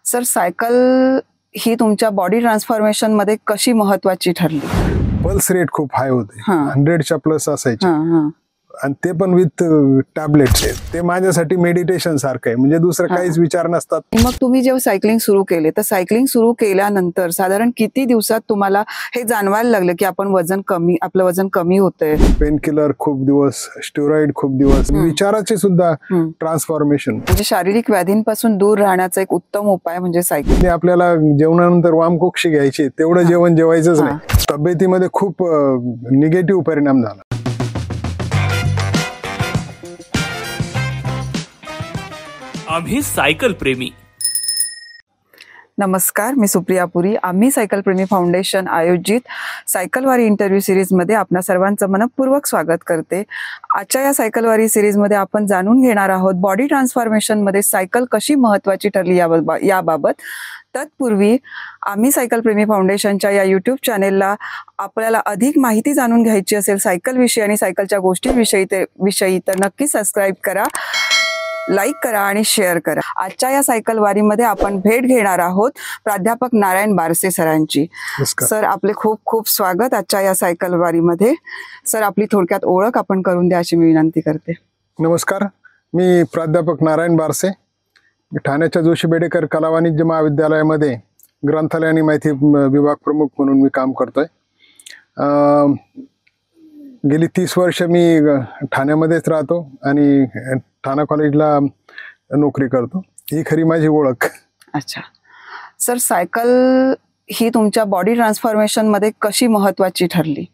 Sir, cycle ही तुमच्या body transformation मध्ये कशी महत्वाची ठरली? पल्स रेट खूप हाय होते, 100च्या प्लस असायचे आणि ते पण विथ टॅबलेट्स. ते माझ्यासाठी मेडिटेशन सारखं आहे, म्हणजे दुसरं काहीच विचार नसतात. मग तुम्ही जेव्हा सायकलिंग सुरू केले तर सायकलिंग सुरू केल्यानंतर साधारण किती दिवसात तुम्हाला हे जाणवायला लागलं की आपलं वजन कमी होतंय? पेन किलर खूप दिवस, स्टेरॉइड खूप दिवस, विचाराचे सुद्धा ट्रान्सफॉर्मेशन. म्हणजे शारीरिक व्याधींपासून दूर राहण्याचा एक उत्तम उपाय म्हणजे सायकलिंग. आपल्याला जेवणानंतर वामकुक्षी घ्यायची, तेवढं जेवण जेवायचंच नाही. तब्येतीमध्ये खूप निगेटिव्ह परिणाम झाला. आम्ही सायकल प्रेमी. नमस्कार, मी सुप्रिया पुरी. आम्ही सायकल प्रेमी फाउंडेशन आयोजित सायकलवारी इंटरव्ह्यू सिरीजमध्ये आपणा सर्वांचं मनपूर्वक स्वागत करते. आजच्या या सायकलवारी सिरीजमध्ये आपण जाणून घेणार आहोत बॉडी ट्रान्सफॉर्मेशनमध्ये सायकल कशी महत्त्वाची ठरली याबाबत. तत्पूर्वी आम्ही सायकल प्रेमी फाउंडेशनच्या या यूट्यूब चॅनेलला आपल्याला अधिक माहिती जाणून घ्यायची असेल सायकलविषयी आणि सायकलच्या गोष्टींविषयी तर नक्की सबस्क्राईब करा, लाईक करा आणि शेअर करा. आजच्या या सायकल वारीमध्ये आपण भेट घेणार आहोत प्राध्यापक नारायण बारसे सरांची. सर, आपले खूप खूप स्वागत आजच्या या सायकल वारीमध्ये. सर, आपली थोडक्यात ओळख आपण करून द्या अशी मी विनंती करते. नमस्कार, मी प्राध्यापक नारायण बारसे. मी ठाण्याच्या जोशी बेडेकर कला वाणिज्य महाविद्यालयामध्ये ग्रंथालय आणि माहिती विभाग प्रमुख म्हणून मी काम करतोय. गेली 30 वर्ष मी ठाण्यामध्येच राहतो आणि ठाणा कॉलेजला नोकरी करतो. ही खरी माझी ओळख. अच्छा सर, सायकल ही तुमच्या बॉडी ट्रान्सफॉर्मेशन मध्ये कशी महत्वाची ठरली?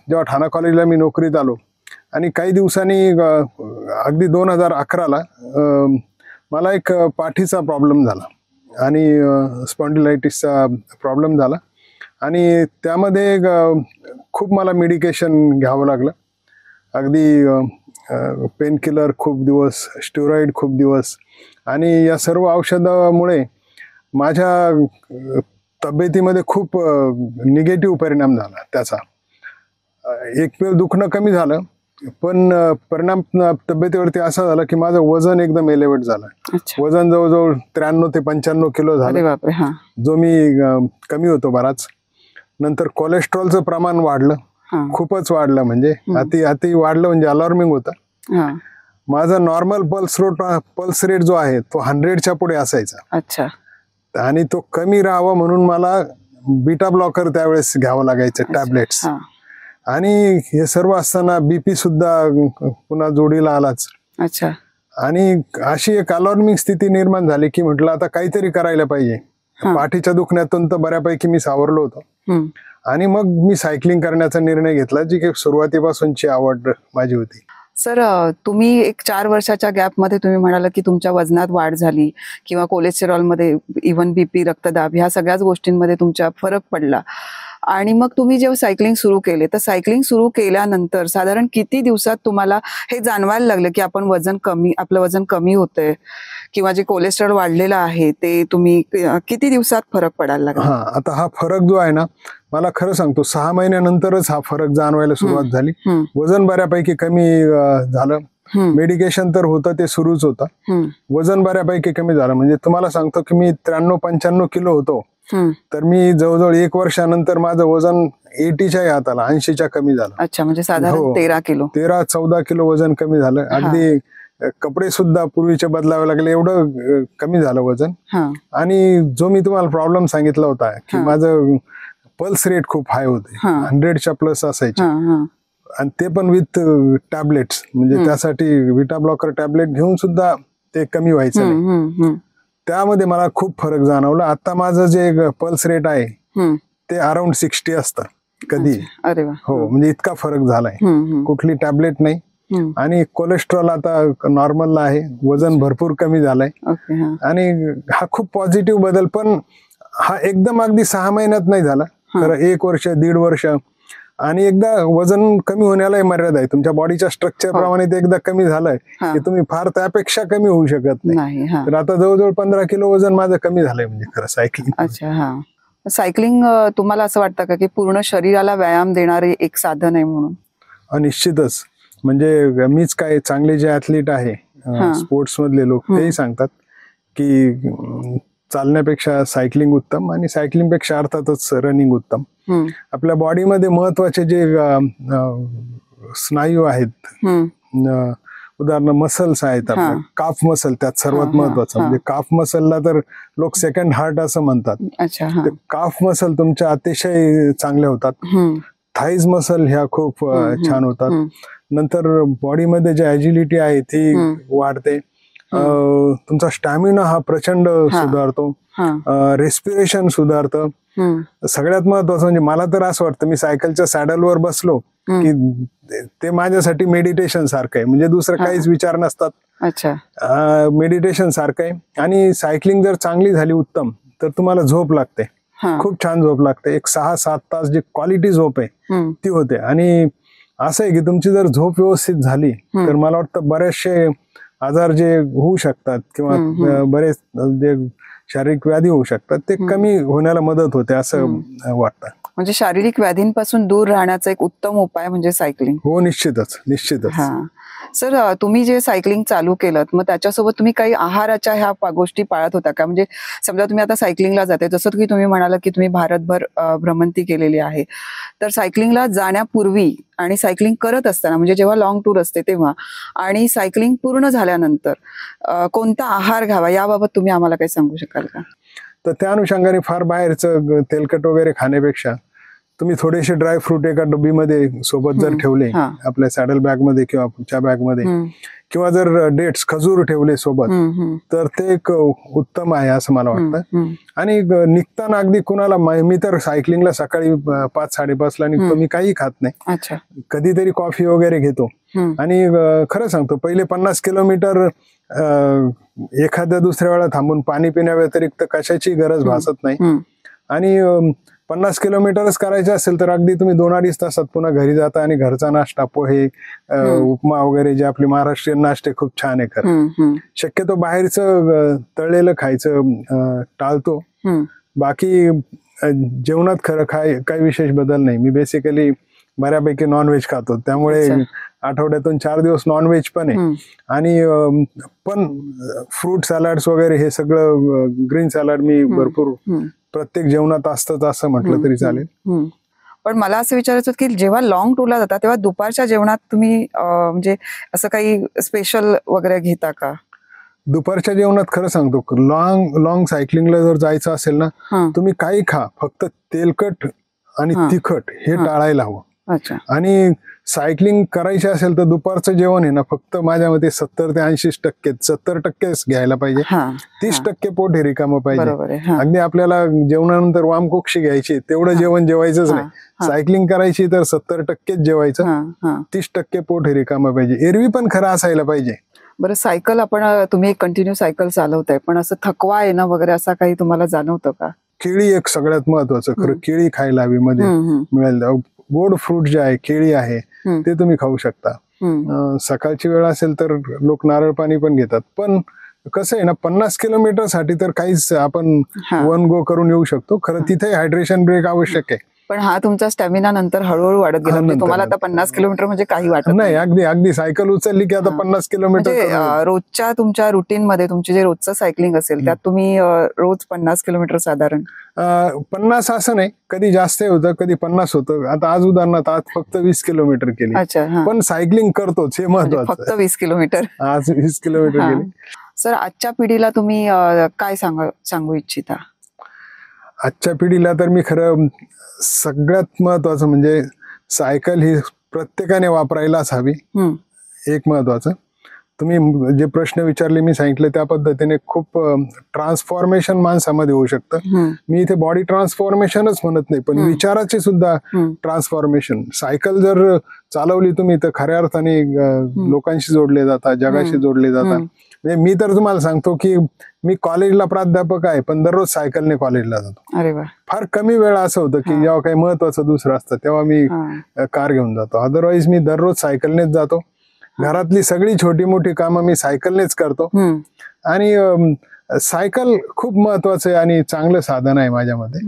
जेव्हा ठाणा कॉलेजला मी नोकरीत आलो आणि काही दिवसांनी अगदी 2011ला मला एक पाठीचा प्रॉब्लेम झाला आणि स्पॉन्डिलायटिसचा प्रॉब्लेम झाला आणि त्यामध्ये खूप मला मेडिकेशन घ्यावं लागलं. अगदी पेन किलर खूप दिवस, स्टेरॉइड खूप दिवस, आणि या सर्व औषधामुळे माझ्या तब्येतीमध्ये खूप निगेटिव्ह परिणाम झाला त्याचा. एक वेळ दुखणं कमी झालं, पण परिणाम तब्येतीवरती असा झाला की माझं वजन एकदम एलिव्हेट झालं. वजन जवळजवळ 93 ते 95 किलो झालं, जो मी कमी होतो बराच. नंतर कोलेस्ट्रॉलचं प्रमाण वाढलं, खूपच वाढलं, म्हणजे अति वाढलं, म्हणजे अलार्मिंग होतं. माझा नॉर्मल पल्स रेट जो आहे तो 100च्या पुढे असायचा. अच्छा. आणि तो कमी राहावा म्हणून मला बीटा ब्लॉकर त्यावेळेस घ्यावं लागायचं, टॅबलेट्स. आणि हे सर्व असताना बीपी सुद्धा पुन्हा जोडीला आलाच. अच्छा. आणि अशी एक अलार्मिंग स्थिती निर्माण झाली की म्हटलं आता काहीतरी करायला पाहिजे. पाठीच्या दुखण्यातून तर बऱ्यापैकी मी सावरलो होतो आणि मग मी सायकलिंग करण्याचा निर्णय घेतला, जी की सुरुवातीपासूनची आवड माझी होती. सर, तुम्ही एक 4 वर्षाच्या गॅपमध्ये तुम्ही म्हणाला की तुमच्या वजनात वाढ झाली किंवा कोलेस्टेरॉलमध्ये, इव्हन बीपी, रक्तदाब, ह्या सगळ्याच गोष्टींमध्ये तुमच्या फरक पडला. आणि मग तुम्ही जेव्हा सायकलिंग सुरू केले तर सायकलिंग सुरू केल्यानंतर साधारण किती दिवसात तुम्हाला हे जाणवायला लागलं की आपलं वजन कमी होतंय किंवा जे कोलेस्ट्रॉल वाढलेलं आहे ते तुम्ही किती दिवसात फरक पडायला लागला? आता हा फरक जो आहे ना, मला खरं सांगतो 6 महिन्यानंतरच हा फरक जाणवायला सुरुवात झाली. वजन बऱ्यापैकी कमी झालं. मेडिकेशन तर होतं, ते सुरूच होतं. वजन बऱ्यापैकी कमी झालं, म्हणजे तुम्हाला सांगतो की मी 93-95 किलो होतो, तर मी जवळजवळ 1 वर्षानंतर माझं वजन 80च्या हात आला, 80च्या कमी झालं. अच्छा, म्हणजे साधारण 13-14 किलो वजन कमी झालं. अगदी कपडे सुद्धा पूर्वीचे बदलावे लागले, एवढं कमी झालं वजन. आणि जो मी तुम्हाला प्रॉब्लेम सांगितला होता की माझं पल्स रेट खूप हाय होते, 100च्या प्लस असायचे, आणि ते पण विथ टॅबलेट्स, म्हणजे त्यासाठी बीटा ब्लॉकर टॅबलेट घेऊन सुद्धा ते कमी व्हायचं नाही. त्यामध्ये मला खूप फरक जाणवला. आता माझं जे पल्स रेट आहे ते अराउंड 60 असतं कधी. हो, म्हणजे इतका फरक झालाय. कुठली टॅबलेट नाही. आणि कोलेस्ट्रॉल आता नॉर्मलला आहे, वजन भरपूर कमी झालंय. आणि हा खूप पॉझिटिव्ह बदल, पण हा एकदम अगदी 6 महिन्यात नाही झाला, तर 1 वर्ष, 1.5 वर्ष. आणि एकदा वजन कमी होण्यालाही मर्यादा आहे. तुमच्या बॉडीच्या स्ट्रक्चर प्रमाणे ते एकदा कमी झालंय की तुम्ही फार त्यापेक्षा कमी होऊ शकत नाही. तर आता जवळजवळ 15 किलो वजन माझं कमी झालंय, म्हणजे खरं सायकलिंग. अच्छा. सायकलिंग तुम्हाला असं वाटतं का की पूर्ण शरीराला व्यायाम देणारे एक साधन आहे म्हणून? निश्चितच. म्हणजे मीच काय, चांगले जे ऍथलीट आहे स्पोर्ट्स मधले लोक, तेही सांगतात की चालण्यापेक्षा सायकलिंग उत्तम आणि सायकलिंगपेक्षा अर्थातच रनिंग उत्तम. आपल्या बॉडीमध्ये महत्वाचे जे स्नायू आहेत, उदाहरण मसल्स आहेत, आपल्या काफ मसल त्यात सर्वात महत्वाचं. म्हणजे काफ मसलला तर लोक सेकंड हार्ट असं म्हणतात. ते काफ मसल तुमच्या अतिशय चांगल्या होतात. थाईज मसल ह्या खूप छान होतात. नंतर बॉडीमध्ये जे ॲजिलिटी आहे ती वाढते. तुमचा स्टॅमिना हा प्रचंड सुधारतो. रेस्पिरेशन सुधारतं. सगळ्यात महत्वाचं म्हणजे मला तर असं वाटतं, मी सायकलच्या सॅडलवर बसलो की ते माझ्यासाठी मेडिटेशन सारखं आहे. म्हणजे दुसरं काहीच विचार नसतात. मेडिटेशन सारखं आहे. आणि सायकलिंग जर चांगली झाली उत्तम तर तुम्हाला झोप लागते, खूप छान झोप लागते. एक 6-7 तास जी क्वालिटी झोप आहे ती होते. आणि असं आहे की तुमची जर झोप व्यवस्थित झाली तर मला वाटतं बरेचसे आजार जे होऊ शकतात किंवा बरेच जे शारीरिक व्याधी होऊ शकतात ते कमी होण्याला मदत होते असं वाटतं. म्हणजे शारीरिक व्याधींपासून दूर राहण्याचा एक उत्तम उपाय म्हणजे सायकलिंग. हो, निश्चितच. सर, तुम्ही जे सायकलिंग चालू केलं मग त्याच्यासोबत तुम्ही काही आहाराच्या ह्या गोष्टी पाळत होता का? म्हणजे समजा तुम्ही आता सायकलिंगला जाते, जसं की तुम्ही म्हणाला की तुम्ही भारतभर भ्रमंती केलेली आहे, तर सायकलिंगला जाण्यापूर्वी आणि सायकलिंग करत असताना, म्हणजे जेव्हा लॉंग टूर असते तेव्हा आणि सायकलिंग पूर्ण झाल्यानंतर कोणता आहार घ्यावा याबाबत तुम्ही आम्हाला काही सांगू शकाल का? तर त्या अनुषंगाने फार बाहेरचं तेलकट वगैरे खाण्यापेक्षा तुम्ही थोडेसे ड्राय फ्रूट एका डब्बीमध्ये सोबत जर ठेवले आपल्या सॅडल बॅग मध्ये किंवा पुढच्या बॅग मध्ये, किंवा जर डेट्स खजूर ठेवले सोबत तर ते एक उत्तम आहे असं मला वाटतं. आणि निघताना अगदी कुणाला, मी तर सायकलिंगला सकाळी 5-5:30 निघतो. मी काही खात नाही, कधीतरी कॉफी वगैरे घेतो. आणि खरं सांगतो, पहिले 50 किलोमीटर एखाद्या दुसऱ्या वेळा थांबून पाणी पिण्या व्यतिरिक्त कशाची गरज भासत नाही. आणि 50 किलोमीटरच करायचे असेल तर अगदी तुम्ही 2-2.5 तासात पुन्हा घरी जाता आणि घरचा नाश्ता, पोहे, उपमा वगैरे जे आपले महाराष्ट्रीयन नाश्ते खूप छान आहे. खरं शक्यतो बाहेरचं तळलेलं खायचं टाळतो. बाकी जेवणात खरं काही विशेष बदल नाही. मी बेसिकली बऱ्यापैकी नॉनव्हेज खातो, त्यामुळे आठवड्यातून 4 दिवस नॉनव्हेज पण आहे. आणि पण फ्रूट सॅलड्स वगैरे हे सगळं, ग्रीन सॅलड मी भरपूर प्रत्येक जेवणात असतंच असं म्हटलं तरी चालेल. पण मला असं विचारायचं की जेव्हा लॉंग टूरला जाता तेव्हा दुपारच्या जेवणात तुम्ही म्हणजे असं काही स्पेशल वगैरे घेता का? दुपारच्या जेवणात खरं सांगतो, लॉंग सायकलिंगला जर जायचं असेल ना, तुम्ही काही खा, फक्त तेलकट आणि तिखट हे टाळायला हवं. आणि सायकलिंग करायची असेल तर दुपारचं जेवण आहे ना, फक्त माझ्या मते 70 ते 80%, 70% घ्यायला पाहिजे. 30% पोट हे रिकामं पाहिजे. अगदी आपल्याला जेवणानंतर वामकुक्षी घ्यायची, तेवढं जेवण जेवायचंच नाही. सायकलिंग करायची तर 70%च जेवायचं, 30% पोट हे रिकामं पाहिजे. एरवी पण खरं असायला पाहिजे. बरं, सायकल तुम्ही कंटिन्यू सायकल चालवताय, पण असं थकवा येणं वगैरे असं काही तुम्हाला जाणवतं का? केळी एक सगळ्यात महत्वाचं, खरं केळी खायला हवी. मध्ये मिळेल गोड फ्रूट जे आहे, केळी आहे, ते तुम्ही खाऊ शकता. सकाळची वेळ असेल तर लोक नारळ पाणी पण घेतात. पण कसं आहे ना, 50 किलोमीटर साठी तर काहीच आपण वन गो करून येऊ शकतो. खरं तिथे हायड्रेशन ब्रेक आवश्यक आहे. पण हा तुमचा स्टॅमिना नंतर हळूहळू वाढत गेला, म्हणजे तुम्हाला आता 50 किलोमीटर म्हणजे काही वाटत नाही. अगदी सायकल उचलली की आता 50 किलोमीटर. रोजच्या तुमच्या रुटीन मध्ये तुमचे जे रोजचं सायकलिंग असेल त्यात तुम्ही रोज 50 किलोमीटर साधारण? 50 असं नाही, कधी जास्त होतं, कधी 50 होतं. आता आज उदाहरणार्थ आज फक्त 20 किलोमीटर केली, पण सायकलिंग करतोच हे महत्वाचं. फक्त 20 किलोमीटर, आज 20 किलोमीटर केली. सर, आजच्या पिढीला तुम्ही काय सांगू इच्छिता? आजच्या पिढीला तर मी खरं सगळ्यात महत्वाचं म्हणजे सायकल ही प्रत्येकाने वापरायलाच हवी. एक महत्वाचं, तुम्ही जे प्रश्न विचारले मी सांगितले त्या पद्धतीने खूप ट्रान्सफॉर्मेशन माणसामध्ये होऊ शकतं. मी इथे बॉडी ट्रान्सफॉर्मेशनच म्हणत नाही, पण विचाराचे सुद्धा ट्रान्सफॉर्मेशन. सायकल जर चालवली तुम्ही तर खऱ्या अर्थाने लोकांशी जोडले जातात, जगाशी जोडले जातात. म्हणजे मी तर तुम्हाला सांगतो की मी कॉलेजला प्राध्यापक आहे, पण दररोज सायकलने कॉलेजला जातो. अरे वा. फार कमी वेळा असं होतं की जेव्हा काही महत्वाचं दुसरं असतं तेव्हा मी कार घेऊन जातो. अदरवाईज मी दररोज सायकलनेच जातो. घरातली सगळी छोटी मोठी कामं मी सायकलनेच करतो. आणि सायकल खूप महत्वाचं आहे आणि चांगलं साधन आहे माझ्या मते.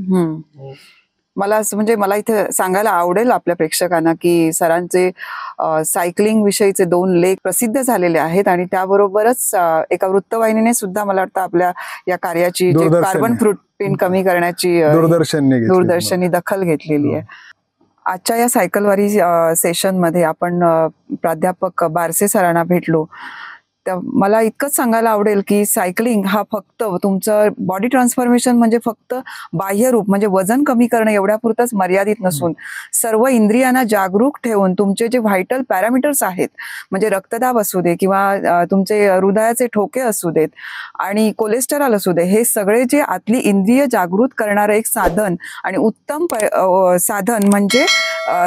मला असं म्हणजे मला इथे सांगायला आवडेल आपल्या प्रेक्षकांना की सरांचे सायकलिंग विषयीचे 2 लेख प्रसिद्ध झालेले आहेत आणि त्याबरोबरच एका वृत्तवाहिनीने सुद्धा मला वाटतं आपल्या या कार्याची जे कार्बन फुटप्रिंट कमी करण्याची दूरदर्शननी दखल घेतलेली आहे. आजच्या या सायकलवारी सेशनमध्ये आपण प्राध्यापक बारसे सरांना भेटलो. तर मला इतकंच सांगायला आवडेल की सायकलिंग हा फक्त तुमचं बॉडी ट्रान्सफॉर्मेशन म्हणजे फक्त बाह्य रूप म्हणजे वजन कमी करणं एवढ्यापुरतच मर्यादित नसून सर्व इंद्रियांना जागरूक ठेवून तुमचे जे व्हायटल पॅरामीटर्स आहेत म्हणजे रक्तदाब असू दे किंवा तुमचे हृदयाचे ठोके असू देत आणि कोलेस्टेरॉल असू दे, हे सगळे जे आतली इंद्रिय जागृत करणारं एक साधन आणि उत्तम साधन म्हणजे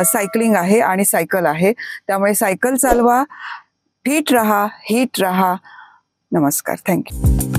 सायकलिंग आहे आणि सायकल आहे. त्यामुळे सायकल चालवा, फिट रहा, हिट रहा. नमस्कार. थँक्यू.